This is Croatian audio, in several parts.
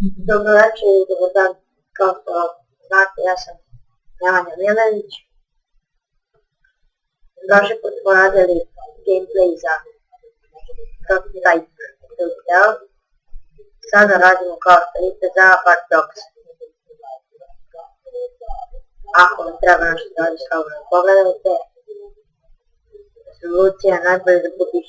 Dobro večer i dobar dan, kao što znate, ja sam Nemanja Milenić. Prošli put smo radili gameplay za Prototype deo. Sada radimo kao što vidite za Hard Dogs. Ako vam treba nešto da radi slobodno pogledajte. Rezolucija je najbolje da bude 1280x720.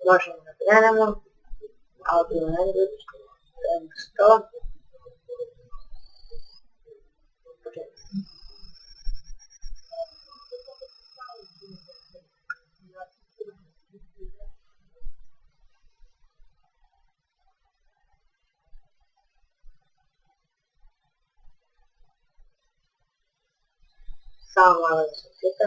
Možemo da krenemo, audio language, krenemo 100. Samo malo da se klika.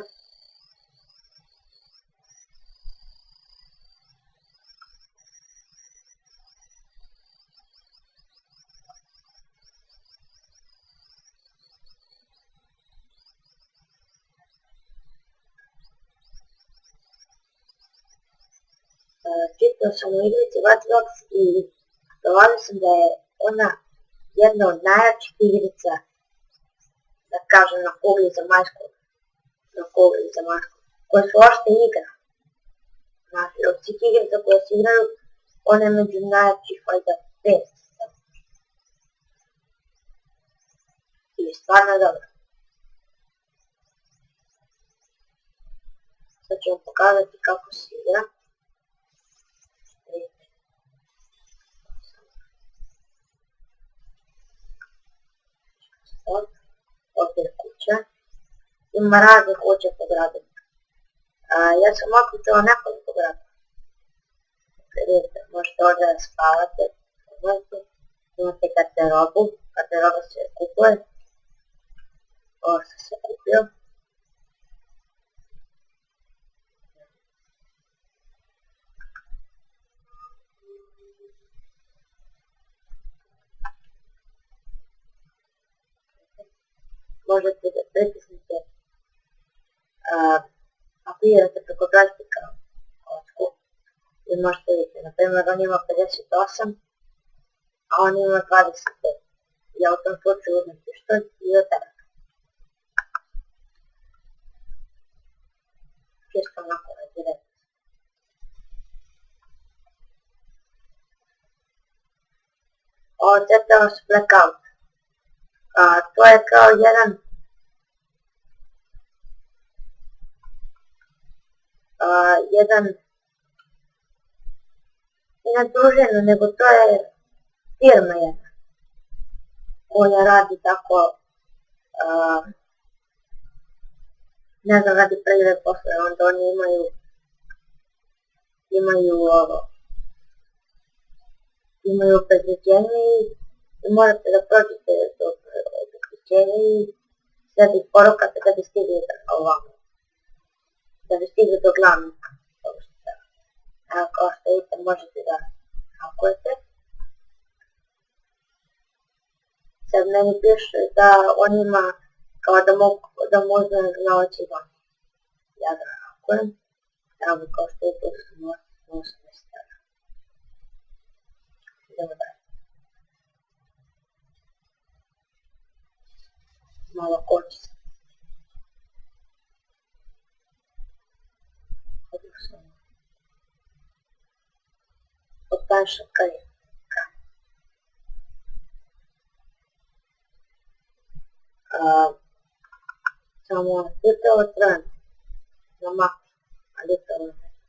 Čitao sam u igrici Watch Dogs i dovoljno sam da je ona jedna od najjačih igrica, da kažem, na kugli zemaljskog, koje su uopšte igra. Znači, od svih igrica koje se igraju, ona je među najjačih valjda 5. I stvarno je dobro. Sad ću vam pokazati kako se igra. Ovdje je kuća. Ima razne kuće po gradu. Ja sam okupila nekoliko grada. Vidite, možete ovdje da spavate. Imate garderobu. Garderoba se kupuje. Ovo sam se kupio. Možete da pritisnete, ako idete preko joysticka kocku, i možete vidjeti, na primjer on ima 58, a on ima 25. Ja u tom slučaju uzmem pištolj i oteram. Čisto onako direktno. Ovo crtamo su blackout. To je kao jedna družina, nego to je firma jedna koja radi tako, ne znam, radi prve poslove, onda oni imaju predviđenje i morate da prođete do predviđenja i da bi porukate da bi stigli ovamo, da bi stigli do glavnog. Evo, kao što vidite, možete da hakujete. Sad meni piše da on ima kao da mu uzme novac i van. Ja ga hakujem. Evo, kao što vidite, su novac mjesta. Idemo dalje. Malo kočica. Odpaša kraj. Samo vidite ovo trajno. Na mapu. A vidite ovo trajno.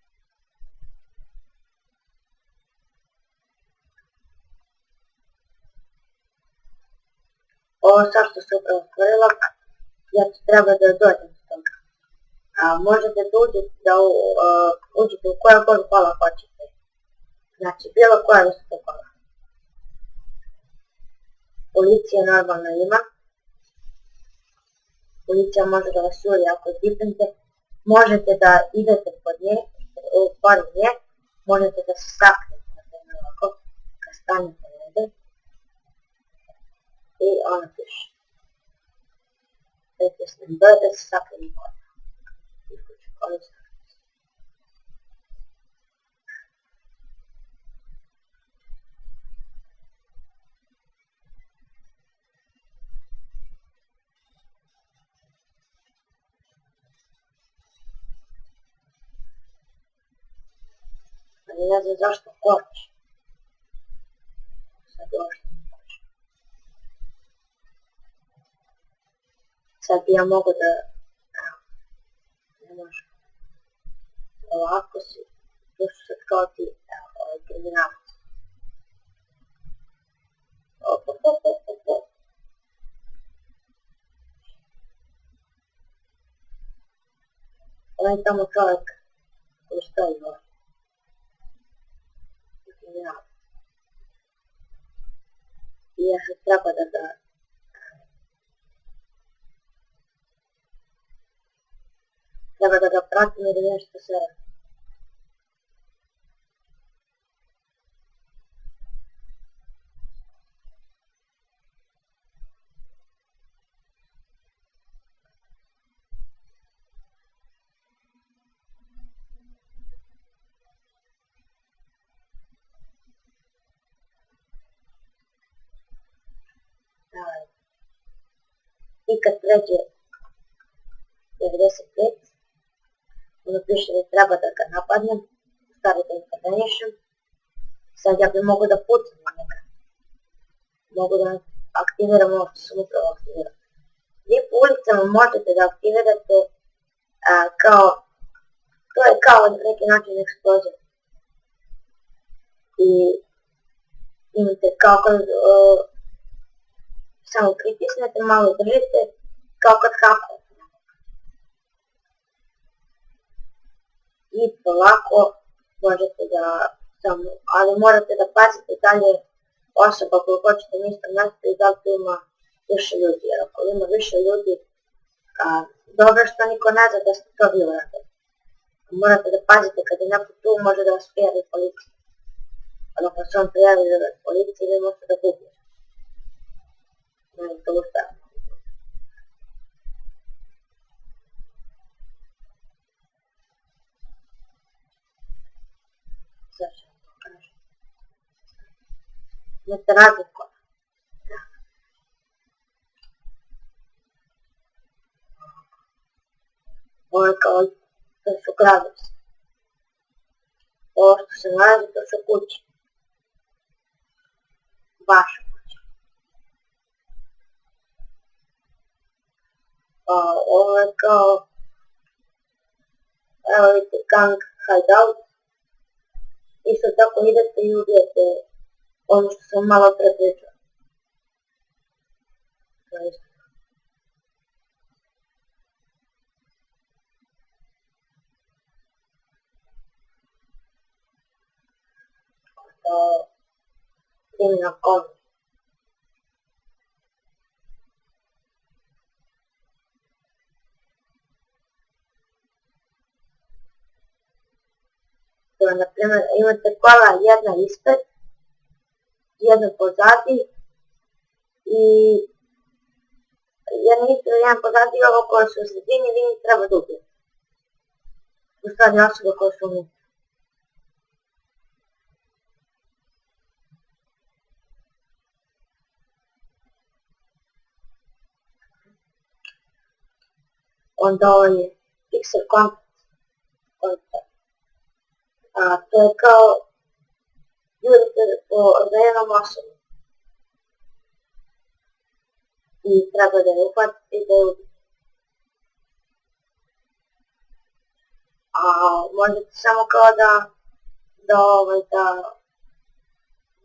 Ovo sad što se upravo stvorila, ja ću treba da dođem s toga. Možete da uđete u koja god kola hoćete. Znači, bilo koja vrsta kola. Policija normalno ima. Policija može da vas juri ako je pipnete. Možete da idete pored nje. Možete da se saknete na primjer ovako. Kad stanete negdje. I ona piše. Pritisnem B da se sakrije koda. Isključim korisno. Ali ne znam zašto koči. Sad došlo mi koči. Sad bi ja mogu da... ne može. Ovako si, tu su sad kao ti, ovaj kriminalac. Op. Ovaj tamo čovjek koji stoji ovdje. Kriminalac. I ja sad treba da ga... treba da ga pratim ili nešto se... I kad pređe 95, ono piše da treba da ga napadnem, stvari da intervenišem. Sad ja bi mogu da pucam na njega. Mogu da aktiviram ovo što sam upravo aktivirao. Vi po ulicama možete da aktivirate kao, to je kao neki način eksplozija. I imate kao kad samo pritisnete, malo držite, kao kad hakujete. I polako možete da samo, ali morate da pazite da li je osoba koju hoćete na istom mjestu i da li tu ima više ljudi, jer ako ima više ljudi, dobro što niko ne zna da ste to vi uradili. Morate da pazite kad je neko tu, može da vas prijavi policiju. Ali ako se on prijavi policiji, vi možete da gubite. To ustavno. Sad ću vam pokažem. Imate razliku. Ovo je kao, to su gradovi. Ovo što se nalazi, to su kuće. Vaša kuća. Ovo je kao, evo vidite, gang hideout. Isto tako idete i ubijete ono što sam malo pre pričao. To je isto. Criminal Comedy. To je, na primjer, imate kola jedna ispred, jedna pozadi i jedna ispred, jedan pozadi i ovo koje su u sredini, vi njih treba da ubijete. U stvari osobe koje su unutra. Onda ovo je Pixel Contact. To je kao jurite za jednom osobom. I treba da je uhvatite i da je ubiti. Možete samo kao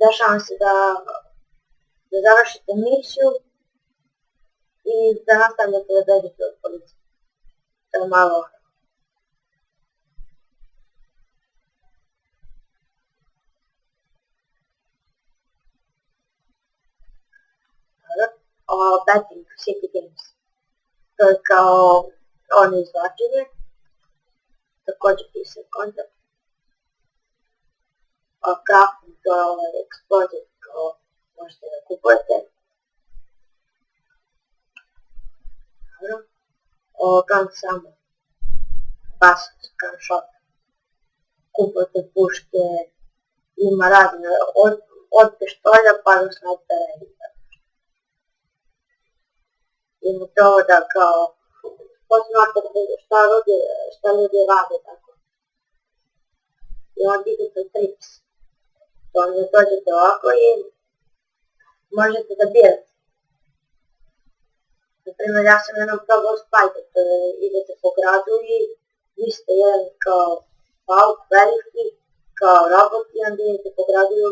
dešava se da završite misiju i da nastavljate da bežite od policije. To je malo Betting City Games. To je kao ono izvlačenje, također Pixel Contact. Crafting, to je explosive, kao možete da kupujete. gun samo, gun shot, kupujte puške, ima razne, od pištolja pa do snajpera. Ima to da kao posmatrate šta ljudi rade tako. I on digital trips. To onda dođete ovako i možete da birate. Naprimjer, ja sam jednom probao Spider, idete po gradu i vi ste jedan kao pauk veliki, kao robot i onda idete po gradu i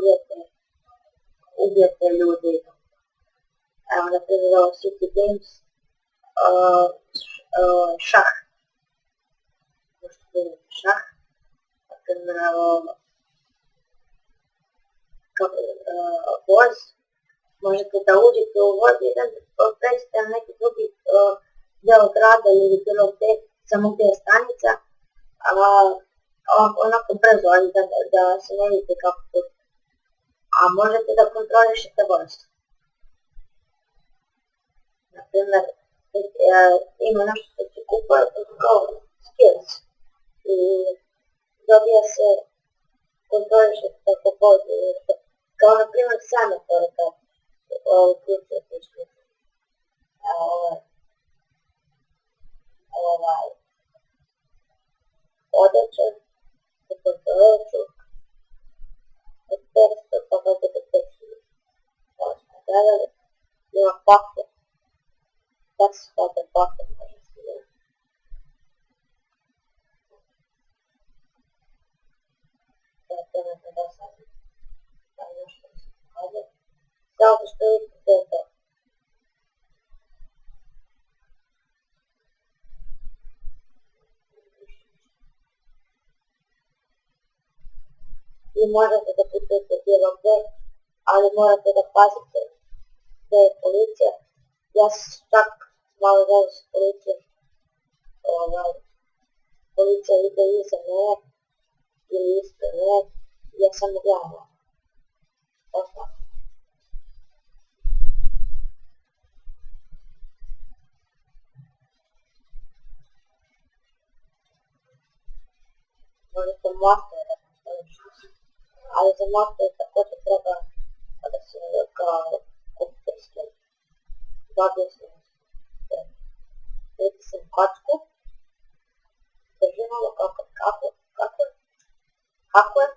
ubijete ljudi. Evo, naprimjer, ovo City Games, šah. Možete vidjeti šah. Naprimjer, voz. Možete da uđete u voz i da pređete na neki drugi deo grada ili bilo gdje, samo gdje je stanica, onako brzo, ali da se ne vidite kako putite. A možete da kontrolišete voz. Naprimjer, ima nešto što se kupuje, to su kao skills. I dobija se, kontrolišete kako vozi, kao na primjer semafore, kao uključujete i šključujete. Odeće, se kontrolišu, od 500 pa do 5000. Ovo smo gledali, ima pocket. That's what the pocket može se vidjeti. To ne znam da sam nešto se pokazuje. Zato što vidite da je to. Vi možete da putujete bilo gdje, ali morate da pazite gdje je policija. Ja sam čak malo zelo s policijom. Policija ide iza mene ili ispred mene, ja sam gledala. Osmah. Možete mostove da kontrolišete, ali za mostove također treba da se kao kupite skin. Dobio sam pritisam kocku, držim ovo kako je.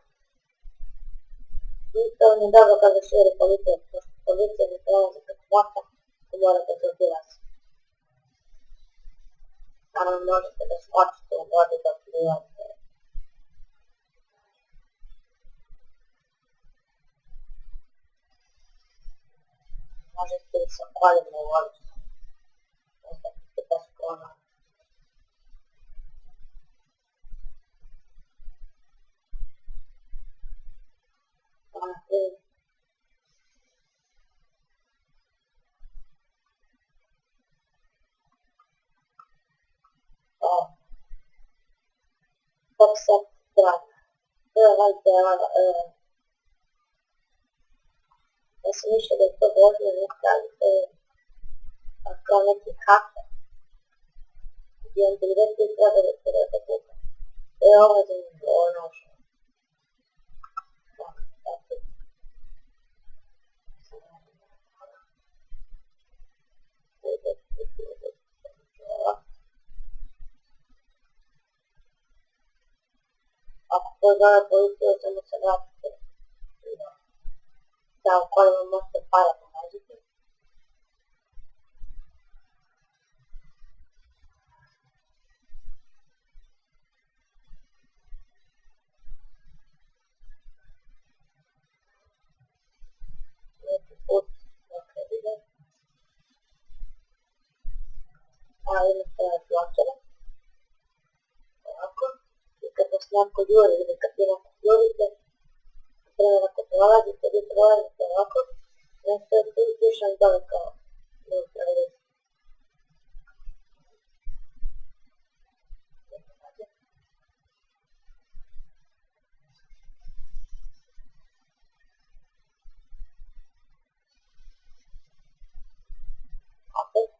I to mi je dobro kada širi policija, pošto policija mi prelazi preko mosta i morate to obilaziti. Naravno možete da skočite u vodu dok plivate. Možete i sa kolima u vodu. Možete bez klona. Boxer drag. To je valjda, ja sam mišljala da je to vožnje nekada, ali to je kao neki haker. Gdje on direktno treba da se reda kuka. To je ovo zanimljivo, ovo nošao. Tako. Ako pozove policiju, samo se vratite. Da, u kolima možete para pomaziti. Neki put neka ide. A imate bločere. Ovako. I kad vas neko juri ili kad vi neko jurite, naprimjer ako prolazite, vi prolazite ovako, nešto je tu pišem dole kao neutralizacija. Opet,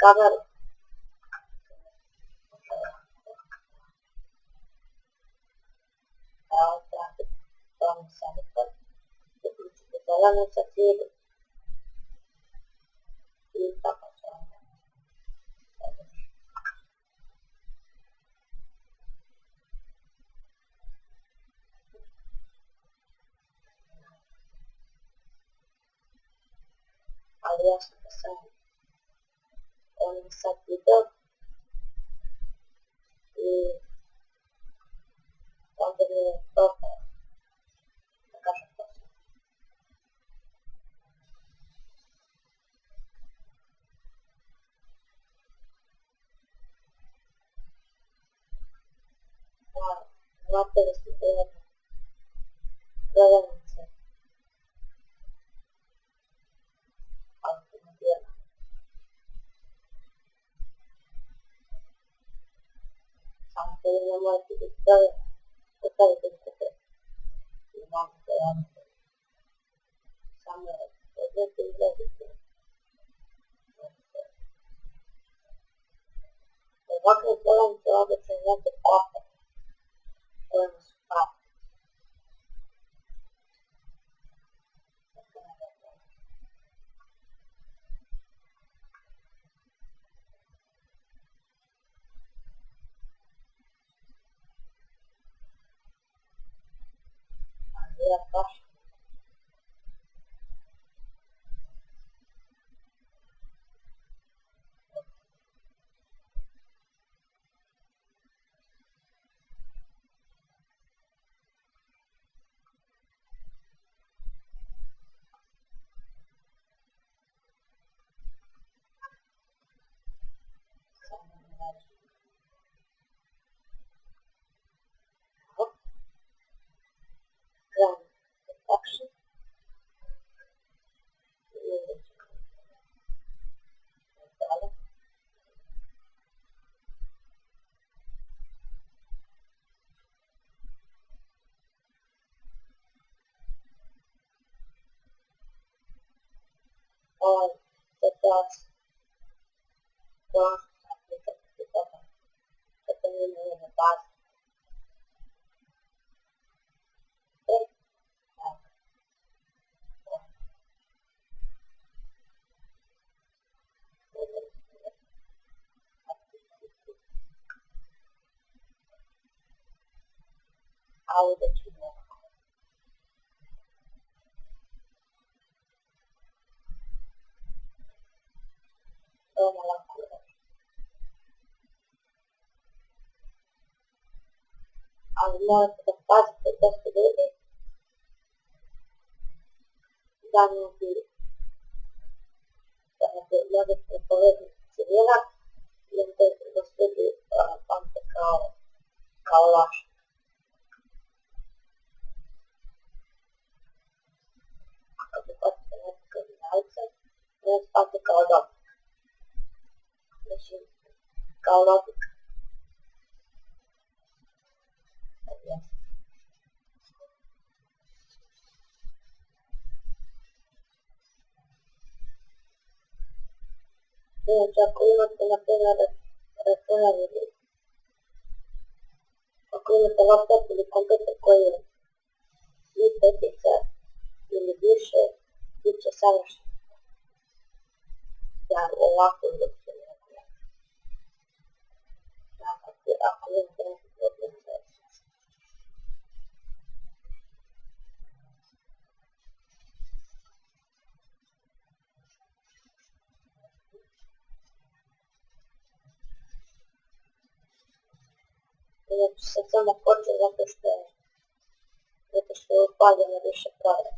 cover. Vamos a ver que toda nuestra serie y está pasando. Aliás, con exactitud y contenido toca la capacitación. No te destituyen, deben ser automotivas. Aunque no me actividad, esta definición y vamos a dar sangre, es decir, the worker willing to represent the author was up. Andrea Bosch. Grand Detection. All the dogs don't applicable together, depending on the bus. How did you know? Además de positive possibility, данные может предположить severa y entonces los estudios ante Kalash. Además de la combinación, es ante Kalash. Machine Kalash. Очакуємо лаптоп или компьютер кої відбитися или більше від часу для увагу вивчення. А коли не совсем охочу за то, что упали на выше края.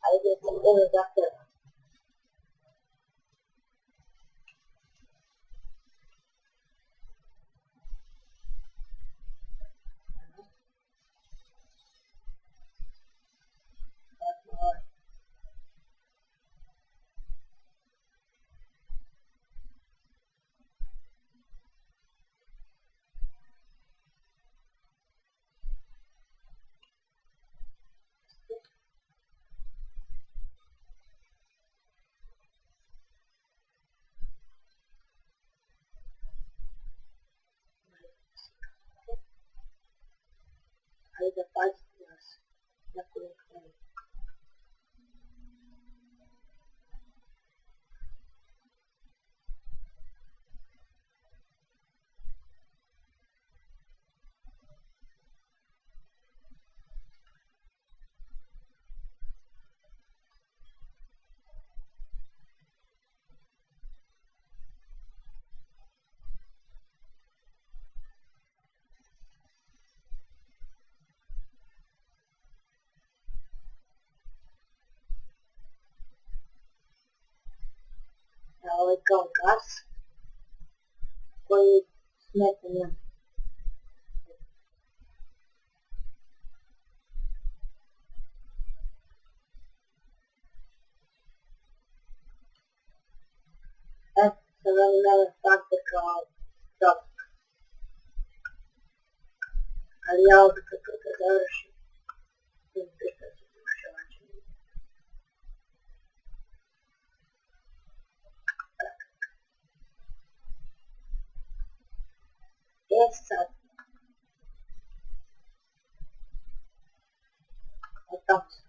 А если он закрыт. kao gas koji smeta njemu. Eto, sad oni mene shvate kao čovjek. Ali ja ovdje kad završim, vidite što se dušavačem. Sad, od tamo sam.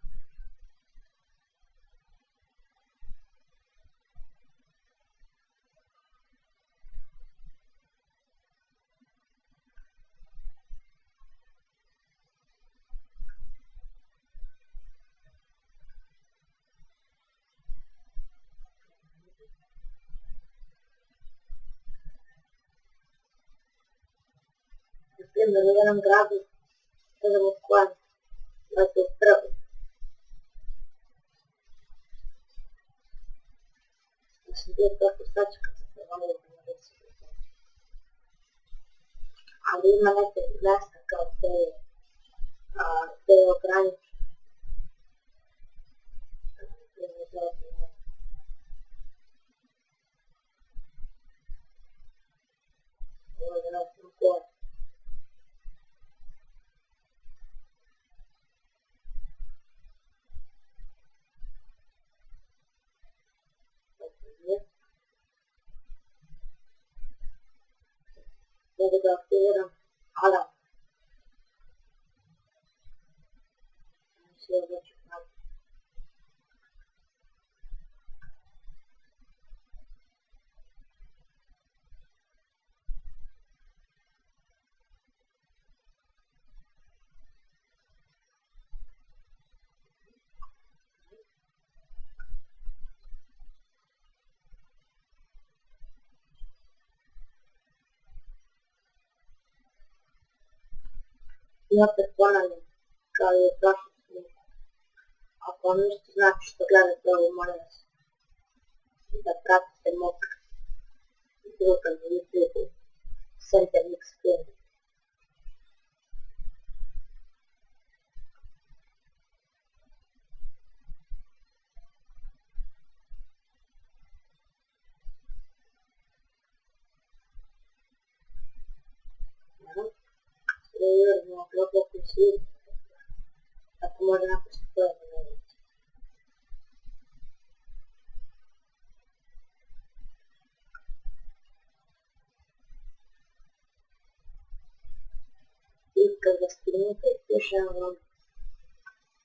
Na primjer, u jednom gradu, ne znam u kojem, znači u prvom. Ja sam bio toliko srećan kad sam prevalio na ulici. Ali ima neke mjesta kao te ograničene. Ovo je nešto gore. Mogu da aktiviram alarm. Sve već znati. I opet ponavljam, kao i u prošlom snimu. Ako vam ništa znači što gledate ovo, molim vas da pratite mog druga na YouTube-u, Center Mix Film. Kreiramo globoku sliku, tako može napisati to je ponoviti. I kad ga stignete, pišem vam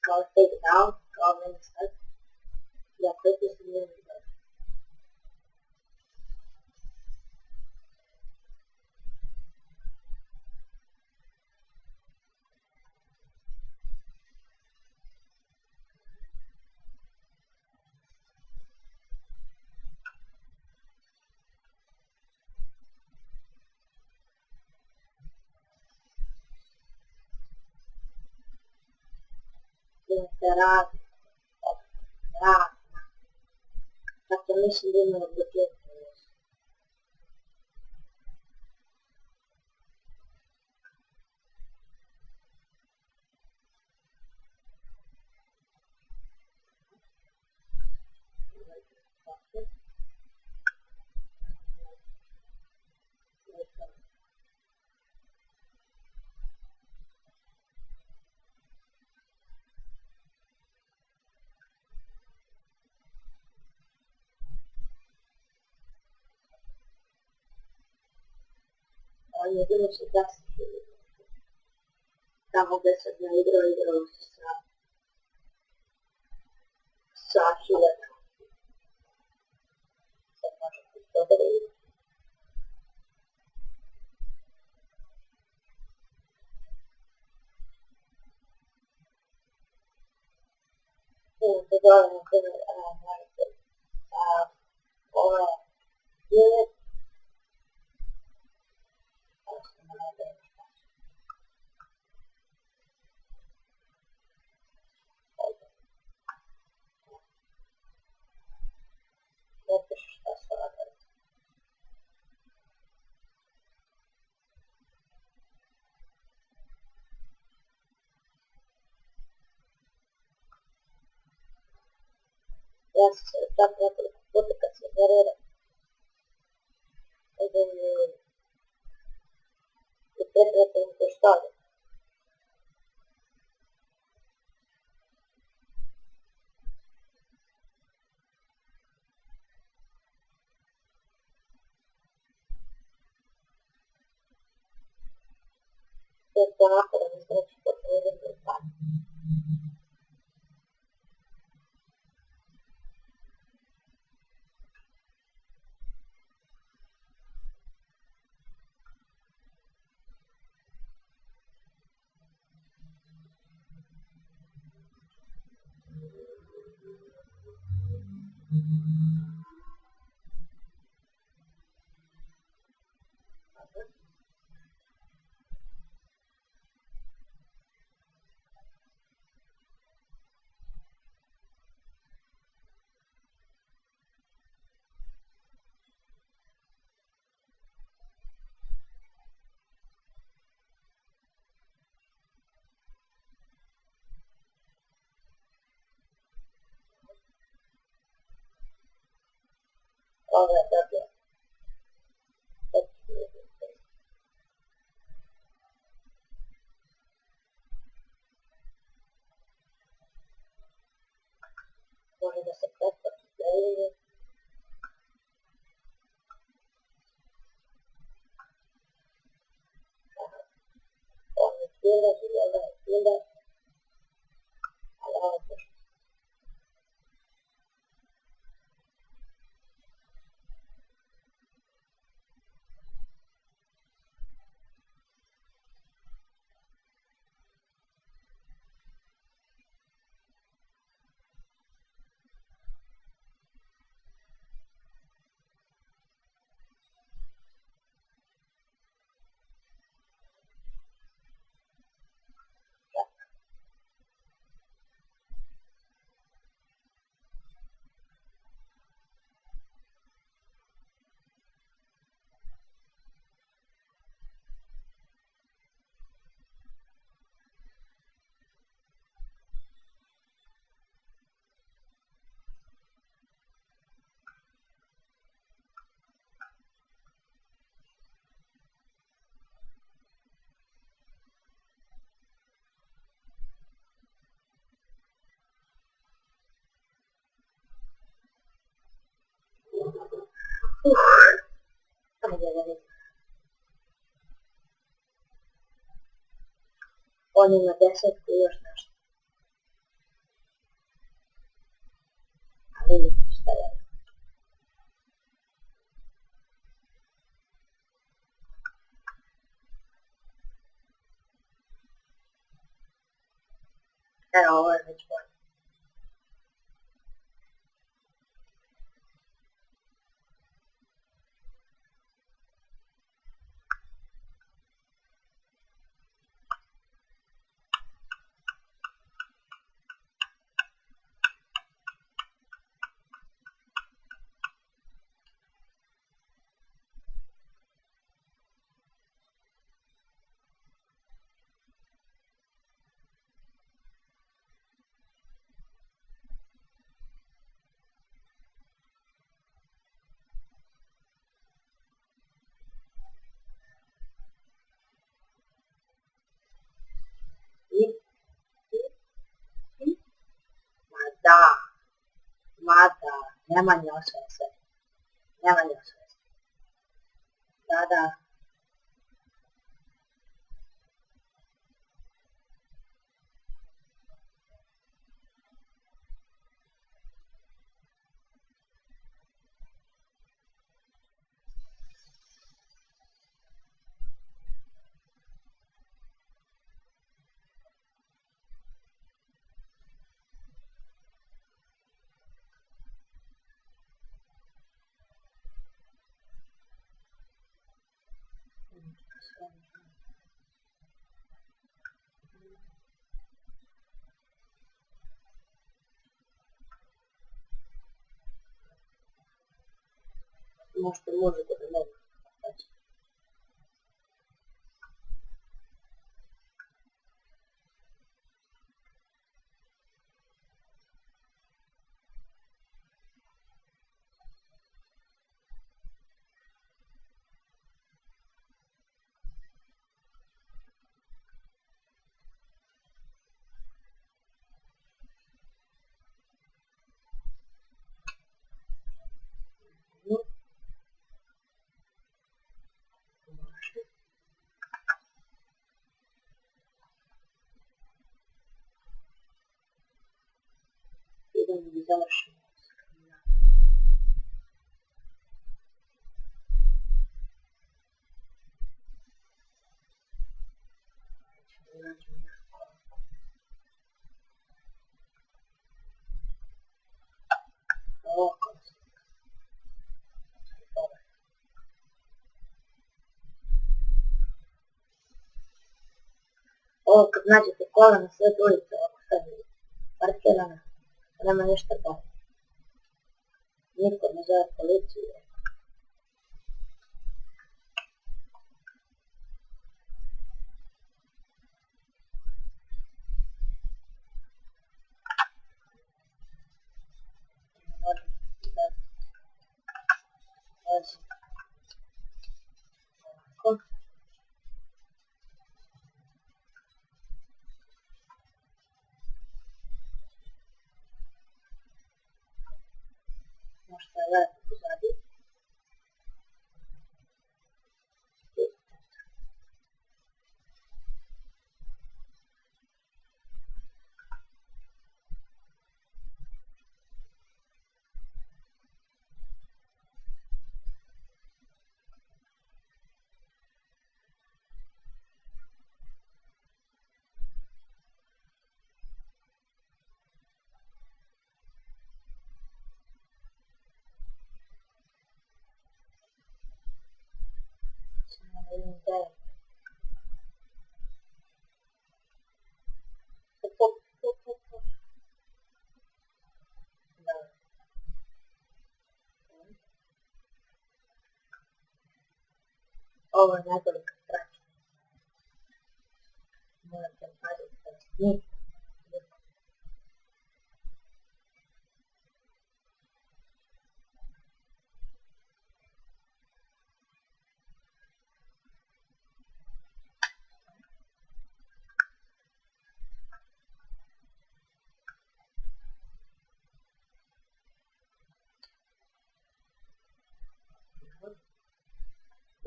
kao take down, kao meni sad, i ako je to sam njeni dobro. Imate razne, razne. Zato mislim da imamo budžetnu još. On je bilo se desiti. Tamo gdje sam igrao se sa hiljadama. Sad možete to da vidite. Da dole na primjer, morate ove bile, ne piše šta se radili. Ja se tako nekoliko puta kad se generira i pretratim to što je. To je onako da mi znači potpuno idem u stvari. Ovo je dobio. Može da se pretplati playlist. On je killer, Žiljana je killer. Ali ovo je pošto. Ajde da vidim. On ima 10 i još nešto. A vidite šta je. Evo, ovo je već bolje. Da, Nemanja osvaja sve. Nemanja osvaja sve. Da. Možda možete da nema. završimo. Ovako. Ovo kad nađete kola na sred ulice, ovako sad je parkirana, nema ništa bolje. Niko ne zove policiju. Ovako. Možda je lepo pozadi. Ovo je nekoliko trača. Morate paziti da niko.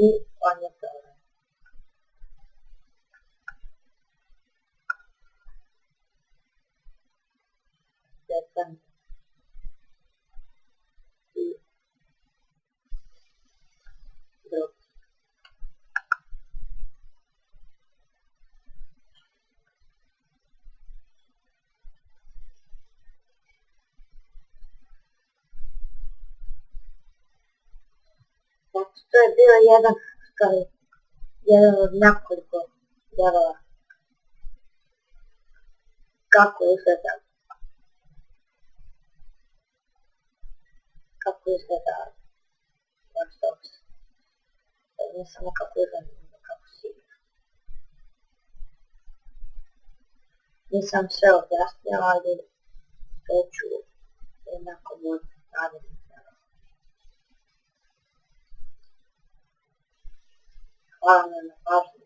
I on je problem. Jedan. I drugi. Znači, to je bio jedan od nekoliko delova kako izgleda Watch Dogs. Ne samo kako izgleda, nego kako se igra. Nisam sve objasnila, ali to ću jednako moći raditi. Hvala na pažnju.